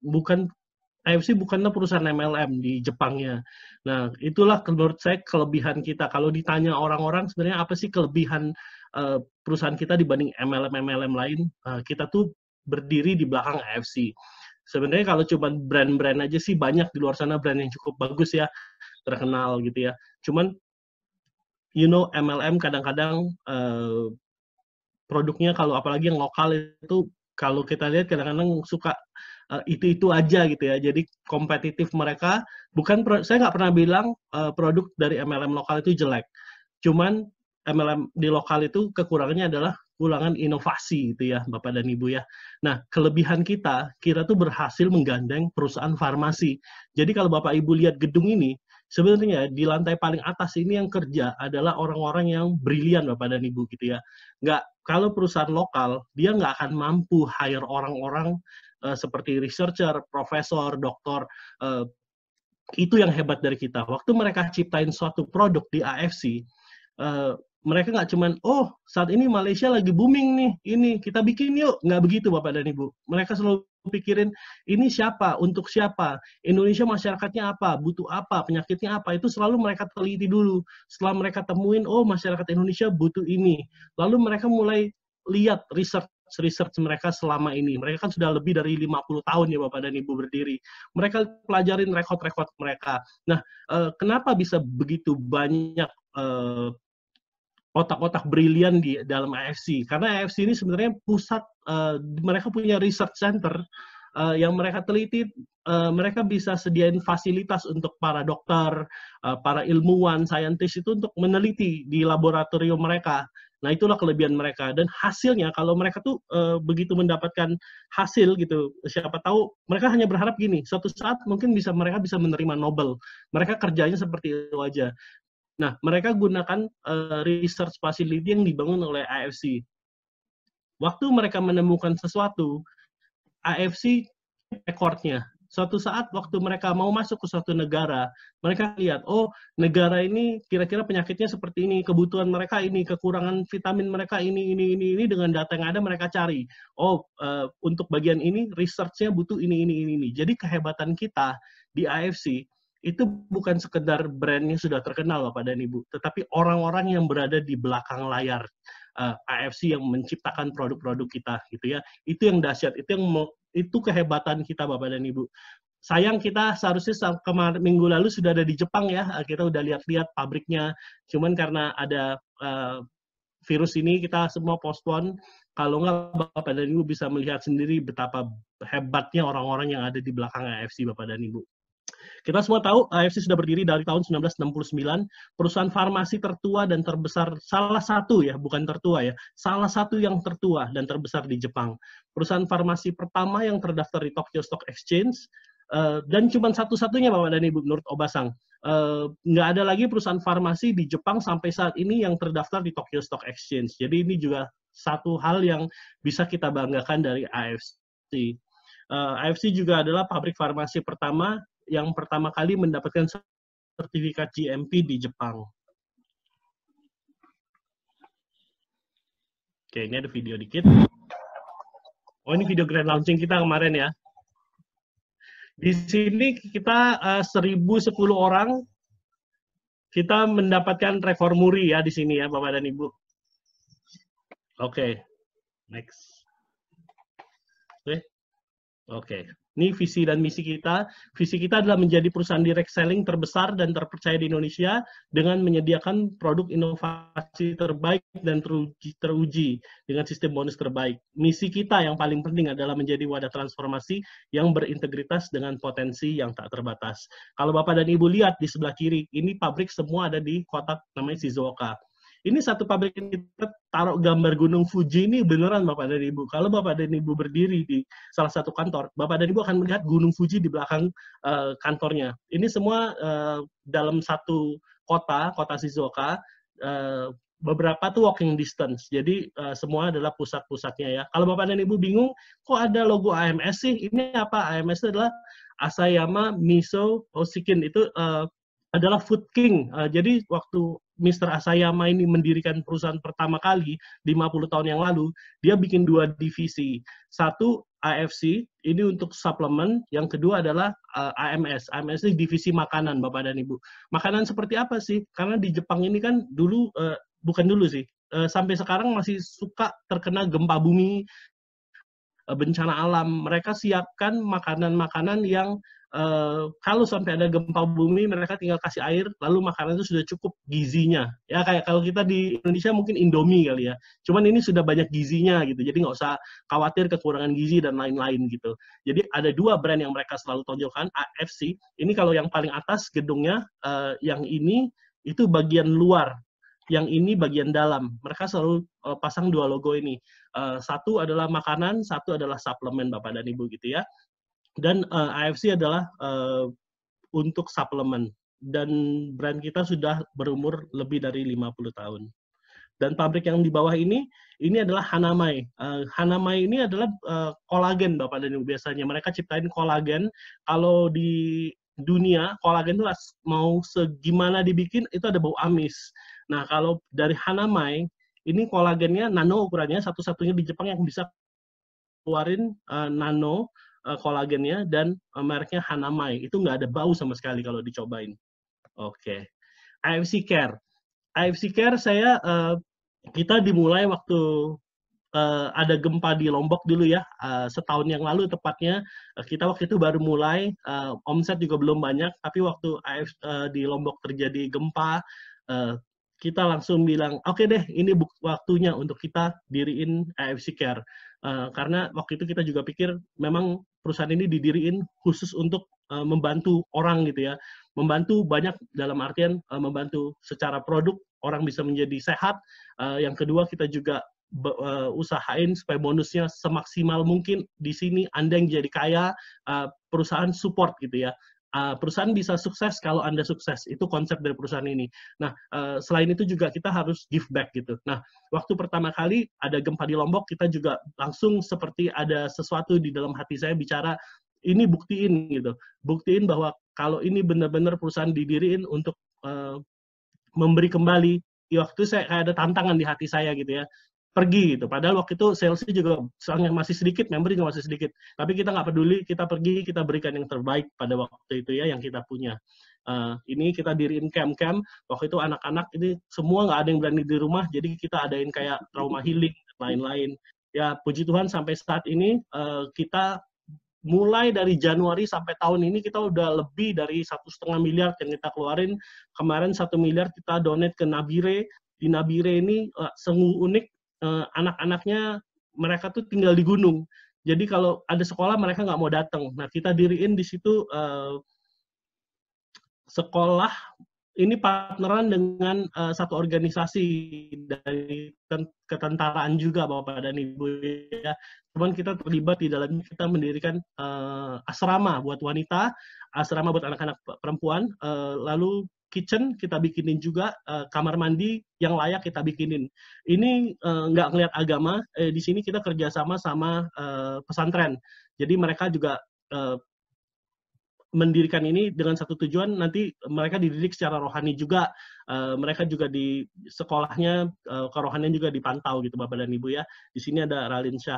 bukan AFC bukanlah perusahaan MLM di Jepangnya. Nah, itulah menurut saya kelebihan kita. Kalau ditanya orang-orang sebenarnya apa sih kelebihan perusahaan kita dibanding MLM-MLM lain, kita tuh berdiri di belakang AFC. Sebenarnya kalau cuma brand-brand aja sih banyak di luar sana brand yang cukup bagus ya, terkenal gitu ya. Cuman, MLM kadang-kadang produknya kalau apalagi yang lokal itu kalau kita lihat kadang-kadang suka itu-itu aja gitu ya. Jadi kompetitif mereka saya nggak pernah bilang produk dari MLM lokal itu jelek. Cuman MLM di lokal itu kekurangannya adalah kekurangan inovasi gitu ya, Bapak dan Ibu ya. Nah, kelebihan kita tuh berhasil menggandeng perusahaan farmasi. Jadi kalau Bapak Ibu lihat gedung ini, sebenarnya di lantai paling atas ini yang kerja adalah orang-orang yang brilian Bapak dan Ibu gitu ya. Kalau perusahaan lokal, dia nggak akan mampu hire orang-orang seperti researcher, profesor, doktor, itu yang hebat dari kita. Waktu mereka ciptain suatu produk di AFC, mereka nggak cuman, oh saat ini Malaysia lagi booming nih, ini kita bikin yuk. Nggak begitu Bapak dan Ibu. Mereka selalu pikirin, ini siapa, untuk siapa, Indonesia masyarakatnya apa, butuh apa, penyakitnya apa, itu selalu mereka teliti dulu. Setelah mereka temuin, oh masyarakat Indonesia butuh ini. Lalu mereka mulai lihat research mereka selama ini. Mereka kan sudah lebih dari 50 tahun ya Bapak dan Ibu berdiri. Mereka pelajarin rekod-rekod mereka. Nah, kenapa bisa begitu banyak otak-otak brilian di dalam AFC? Karena AFC ini sebenarnya pusat, mereka punya research center yang mereka teliti, mereka bisa sediain fasilitas untuk para dokter, para ilmuwan, saintis itu untuk meneliti di laboratorium mereka. Nah, itulah kelebihan mereka. Dan hasilnya, kalau mereka tuh begitu mendapatkan hasil gitu, siapa tahu mereka hanya berharap gini, suatu saat mungkin mereka bisa menerima Nobel. Mereka kerjanya seperti itu aja. Nah, mereka gunakan research facility yang dibangun oleh AFC. Waktu mereka menemukan sesuatu, AFC rekornya. Suatu saat waktu mereka mau masuk ke suatu negara, mereka lihat, oh negara ini kira-kira penyakitnya seperti ini, kebutuhan mereka ini, kekurangan vitamin mereka ini, dengan data yang ada mereka cari. Oh, untuk bagian ini research-nya butuh ini. Jadi kehebatan kita di AFC itu bukan sekedar brandnya sudah terkenal Bapak dan Ibu, tetapi orang-orang yang berada di belakang layar AFC yang menciptakan produk-produk kita gitu ya. Itu yang dahsyat, itu kehebatan kita Bapak dan Ibu. Sayang kita seharusnya minggu lalu sudah ada di Jepang ya, kita udah lihat-lihat pabriknya, cuman karena ada virus ini kita semua postpone. Kalau nggak Bapak dan Ibu bisa melihat sendiri betapa hebatnya orang-orang yang ada di belakang AFC Bapak dan Ibu. Kita semua tahu AFC sudah berdiri dari tahun 1969, perusahaan farmasi tertua dan terbesar, salah satu ya, bukan tertua ya, salah satu yang tertua dan terbesar di Jepang. Perusahaan farmasi pertama yang terdaftar di Tokyo Stock Exchange, dan cuma satu-satunya Bapak dan Ibu menurut Obasang. Nggak ada lagi perusahaan farmasi di Jepang sampai saat ini yang terdaftar di Tokyo Stock Exchange. Jadi ini juga satu hal yang bisa kita banggakan dari AFC. AFC juga adalah pabrik farmasi pertama yang pertama kali mendapatkan sertifikat GMP di Jepang. Oke, ini ada video dikit. Oh, ini video grand launching kita kemarin ya. Di sini kita 1.010 orang, kita mendapatkan rekor muri ya di sini ya, Bapak dan Ibu. Oke, next. Oke. Ini visi dan misi kita. Visi kita adalah menjadi perusahaan direct selling terbesar dan terpercaya di Indonesia dengan menyediakan produk inovasi terbaik dan teruji dengan sistem bonus terbaik. Misi kita yang paling penting adalah menjadi wadah transformasi yang berintegritas dengan potensi yang tak terbatas. Kalau Bapak dan Ibu lihat di sebelah kiri, ini pabrik semua ada di kota namanya Shizuoka. Ini satu pabrik yang kita taruh gambar Gunung Fuji ini beneran Bapak dan Ibu. Kalau Bapak dan Ibu berdiri di salah satu kantor, Bapak dan Ibu akan melihat Gunung Fuji di belakang kantornya. Ini semua dalam satu kota Shizuoka, beberapa tuh walking distance. Jadi semua adalah pusat-pusatnya ya. Kalau Bapak dan Ibu bingung, kok ada logo AMS sih? Ini apa? AMS itu adalah Asayama Miso Oshikin. Itu adalah Food King. Jadi waktu Mr. Asayama ini mendirikan perusahaan pertama kali 50 tahun yang lalu, dia bikin 2 divisi. Satu AFC, ini untuk suplemen, yang kedua adalah AMS. AMS ini divisi makanan, Bapak dan Ibu. Makanan seperti apa sih? Karena di Jepang ini kan dulu, bukan dulu sih, sampai sekarang masih suka terkena gempa bumi, bencana alam. Mereka siapkan makanan-makanan yang kalau sampai ada gempa bumi, mereka tinggal kasih air, lalu makanan itu sudah cukup gizinya. Ya kayak kalau kita di Indonesia mungkin Indomie kali ya. Cuman ini sudah banyak gizinya gitu. Jadi nggak usah khawatir kekurangan gizi dan lain-lain gitu. Jadi ada 2 brand yang mereka selalu tonjolkan, AFC. Ini kalau yang paling atas gedungnya, yang ini itu bagian luar. Yang ini bagian dalam. Mereka selalu pasang 2 logo ini. Satu adalah makanan, satu adalah suplemen, Bapak dan Ibu gitu ya. Dan AFC adalah untuk suplemen. Dan brand kita sudah berumur lebih dari 50 tahun. Dan pabrik yang di bawah ini adalah Hanamai. Hanamai ini adalah kolagen, Bapak dan Ibu biasanya. Mereka ciptain kolagen. Kalau di dunia, kolagen itu mau segimana dibikin, itu ada bau amis. Nah, kalau dari Hanamai, ini kolagennya nano ukurannya, satu-satunya di Jepang yang bisa keluarin nano kolagennya, dan mereknya Hanamai. Itu nggak ada bau sama sekali kalau dicobain. Oke. AFC Care. AFC Care kita dimulai waktu ada gempa di Lombok dulu ya, setahun yang lalu tepatnya. Kita waktu itu baru mulai, omset juga belum banyak, tapi waktu di Lombok terjadi gempa, kita langsung bilang, oke deh, ini waktunya untuk kita diriin AFC Care. Karena waktu itu kita juga pikir memang perusahaan ini didiriin khusus untuk membantu orang gitu ya. Membantu banyak dalam artian membantu secara produk, orang bisa menjadi sehat. Yang kedua, kita juga usahain supaya bonusnya semaksimal mungkin di sini Anda yang jadi kaya, perusahaan support gitu ya. Perusahaan bisa sukses kalau Anda sukses. Itu konsep dari perusahaan ini. Nah, selain itu juga kita harus give back gitu. Nah, waktu pertama kali ada gempa di Lombok, kita juga langsung seperti ada sesuatu di dalam hati saya bicara, ini buktiin gitu. Buktiin bahwa kalau ini benar-benar perusahaan didiriin untuk memberi kembali. Waktu itu ada tantangan di hati saya gitu ya. Pergi gitu. Padahal waktu itu salesnya juga soalnya masih sedikit, member juga masih sedikit. Tapi kita nggak peduli, kita pergi, kita berikan yang terbaik pada waktu itu ya, yang kita punya. Ini kita diriin camp-camp, waktu itu anak-anak ini semua nggak ada yang berani di rumah, jadi kita adain kayak trauma healing, dan lain-lain. Ya puji Tuhan sampai saat ini, kita mulai dari Januari sampai tahun ini kita udah lebih dari 1,5 miliar yang kita keluarin. Kemarin 1 miliar kita donate ke Nabire. Di Nabire ini sungguh unik, anak-anaknya mereka tuh tinggal di gunung. Jadi kalau ada sekolah mereka nggak mau datang. Nah, kita diriin di situ sekolah ini partneran dengan satu organisasi dari ketentaraan juga, Bapak dan Ibu ya. Cuman kita terlibat di dalamnya, kita mendirikan asrama buat wanita, asrama buat anak-anak perempuan, lalu kitchen kita bikinin juga, kamar mandi yang layak kita bikinin. Ini nggak ngelihat agama, di sini kita kerjasama sama pesantren. Jadi mereka juga mendirikan ini dengan satu tujuan, nanti mereka dididik secara rohani juga, mereka juga di sekolahnya kerohanian juga dipantau gitu Bapak dan Ibu ya. Di sini ada Raline Shah.